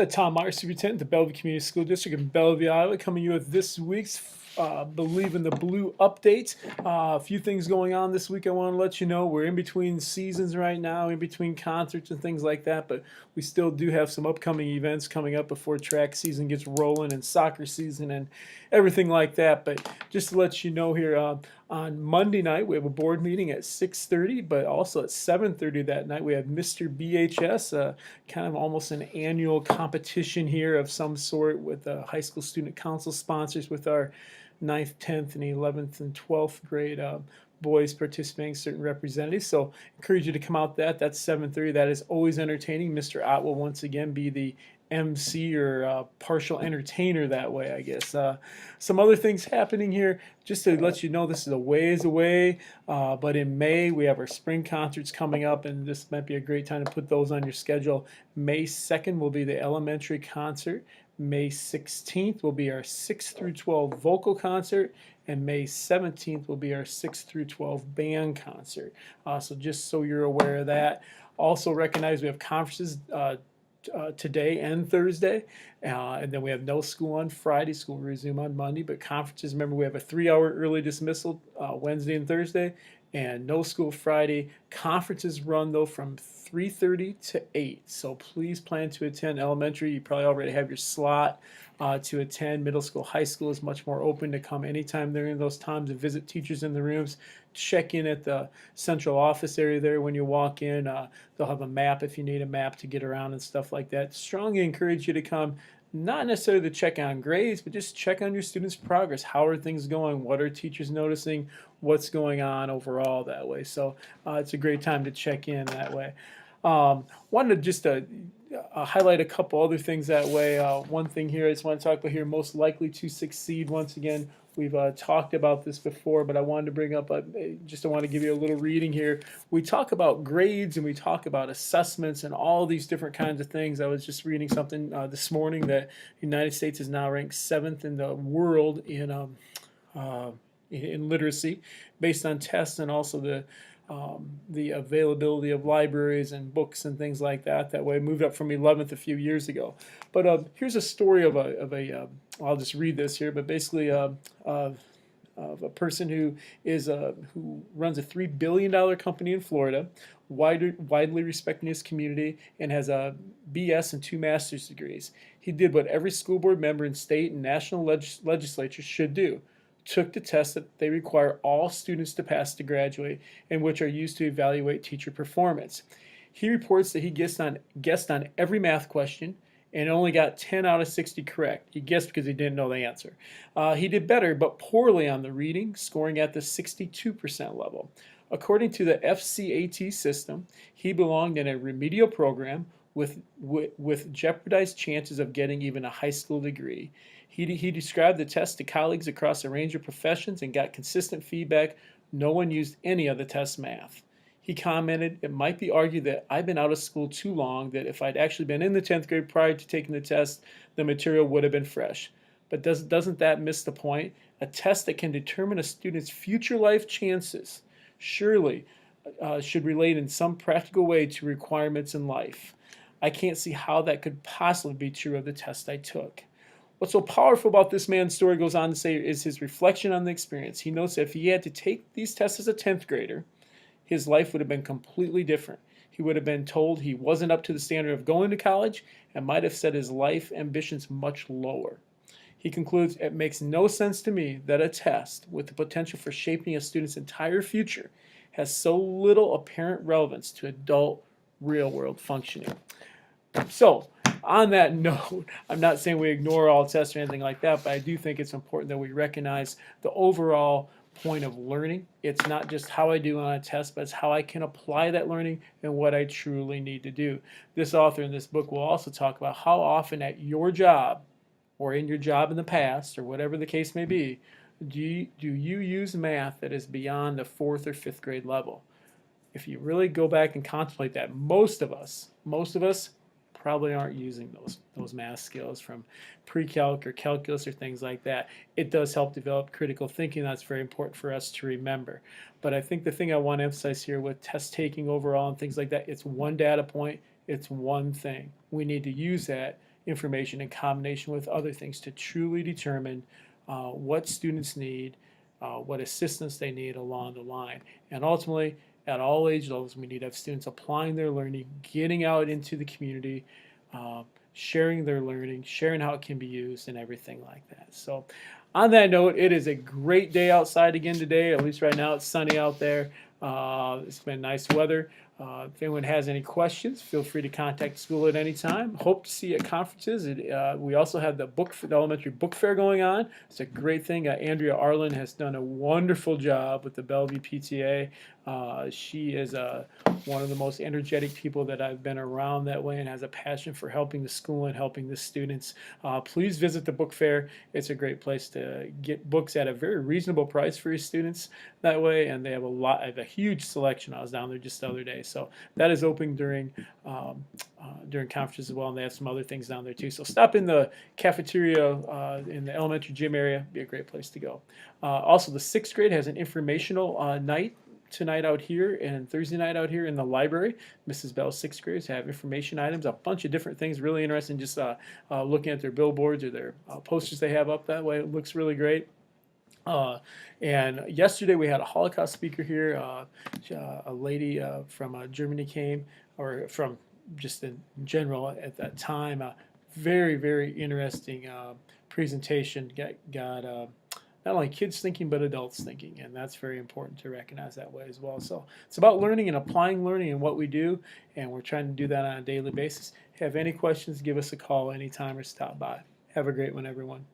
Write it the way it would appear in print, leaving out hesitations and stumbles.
Tom Meyer, Superintendent, the Bellevue Community School District in Bellevue, Iowa, coming to you with this week's Believe in the Blue update. A few things going on this week I want to let you know. We're in between seasons right now, in between concerts and things like that, but we still do have some upcoming events coming up before track season gets rolling and soccer season and everything like that. But just to let you know here, on Monday night, we have a board meeting at 6:30, but also at 7:30 that night, we have Mr. BHS, kind of almost an annual competition here of some sort with high school student council sponsors with our 9th, 10th, and 11th and 12th grade boys participating, certain representatives. So encourage you to come out that's 7:30. That is always entertaining. Mr. Ott will once again be the MC or partial entertainer that way, I guess. Some other things happening here, just to let you know, this is a ways away, but in May we have our spring concerts coming up, and this might be a great time to put those on your schedule. May 2nd will be the elementary concert. May 16th will be our 6 through 12 vocal concert, and May 17th will be our 6 through 12 band concert. So just so you're aware of that. Also recognize we have conferences today and Thursday, and then we have no school on Friday. School will resume on Monday, but conferences, remember, we have a 3-hour early dismissal Wednesday and Thursday, and no school Friday. Conferences run though from 3:30 to 8, so please plan to attend. Elementary, you probably already have your slot to attend. Middle school, high school is much more open to come anytime during those times and visit teachers in the rooms. Check in at the central office area there when you walk in. They'll have a map if you need a map to get around and stuff like that. Strongly encourage you to come, not necessarily to check on grades, but just check on your students' progress. How are things going? What are teachers noticing? What's going on overall that way? So it's a great time to check in that way. Wanted to just highlight a couple other things that way. One thing here I just want to talk about here, most likely to succeed. Once again, we've talked about this before, but I wanted to bring up, just I want to give you a little reading here. We talk about grades and we talk about assessments and all these different kinds of things. I was just reading something this morning that the United States is now ranked 7th in the world in literacy based on tests, and also the availability of libraries and books and things like that. That way, moved up from 11th a few years ago. But here's a story of I'll just read this here, but basically of a person who runs a $3 billion company in Florida, widely respected in his community, and has a BS and 2 master's degrees. He did what every school board member in state and national legislatures should do. Took the tests that they require all students to pass to graduate, and which are used to evaluate teacher performance. He reports that he guessed on every math question and only got 10 out of 60 correct. He guessed because he didn't know the answer. He did better, but poorly on the reading, scoring at the 62% level. According to the FCAT system, he belonged in a remedial program with jeopardized chances of getting even a high school degree. He described the test to colleagues across a range of professions and got consistent feedback. No one used any of the test math. He commented, "It might be argued that I've been out of school too long, that if I'd actually been in the 10th grade prior to taking the test, the material would have been fresh." But doesn't that miss the point? A test that can determine a student's future life chances surely should relate in some practical way to requirements in life. I can't see how that could possibly be true of the test I took. What's so powerful about this man's story, goes on to say, is his reflection on the experience. He notes that if he had to take these tests as a 10th grader, his life would have been completely different. He would have been told he wasn't up to the standard of going to college and might have set his life ambitions much lower. He concludes, "It makes no sense to me that a test with the potential for shaping a student's entire future has so little apparent relevance to adult real-world functioning." So, on that note, I'm not saying we ignore all tests or anything like that, but I do think it's important that we recognize the overall point of learning. It's not just how I do on a test, but it's how I can apply that learning and what I truly need to do. This author in this book will also talk about how often at your job or in your job in the past, or whatever the case may be, do you use math that is beyond the 4th or 5th grade level? If you really go back and contemplate that, most of us probably aren't using those math skills from pre-calc or calculus or things like that. It does help develop critical thinking. That's very important for us to remember. But I think the thing I want to emphasize here with test taking overall and things like that, it's one data point, it's one thing. We need to use that information in combination with other things to truly determine what students need, what assistance they need along the line. And ultimately, at all age levels, we need to have students applying their learning, getting out into the community, sharing their learning, sharing how it can be used, and everything like that. So on that note, it is a great day outside again today. At least right now it's sunny out there. It's been nice weather. If anyone has any questions, feel free to contact the school at any time. Hope to see you at conferences. We also have the elementary book fair going on. It's a great thing. Andrea Arlen has done a wonderful job with the Bellevue PTA. She is one of the most energetic people that I've been around that way, and has a passion for helping the school and helping the students. Please visit the book fair. It's a great place to get books at a very reasonable price for your students that way, and they have a huge selection. I was down there just the other day. So that is open during conferences as well, and they have some other things down there too. So stop in the cafeteria in the elementary gym area. Be a great place to go. Also, the sixth grade has an informational night tonight out here and Thursday night out here in the library. Mrs. Bell's sixth graders have information items, a bunch of different things, really interesting, just looking at their billboards or their posters they have up that way. It looks really great. And yesterday we had a Holocaust speaker here. A lady from Germany came, or from just in general at that time. Very, very interesting presentation. Got not only kids thinking, but adults thinking, and that's very important to recognize that way as well. So it's about learning and applying learning in what we do, and we're trying to do that on a daily basis. If you have any questions, give us a call anytime or stop by. Have a great one, everyone.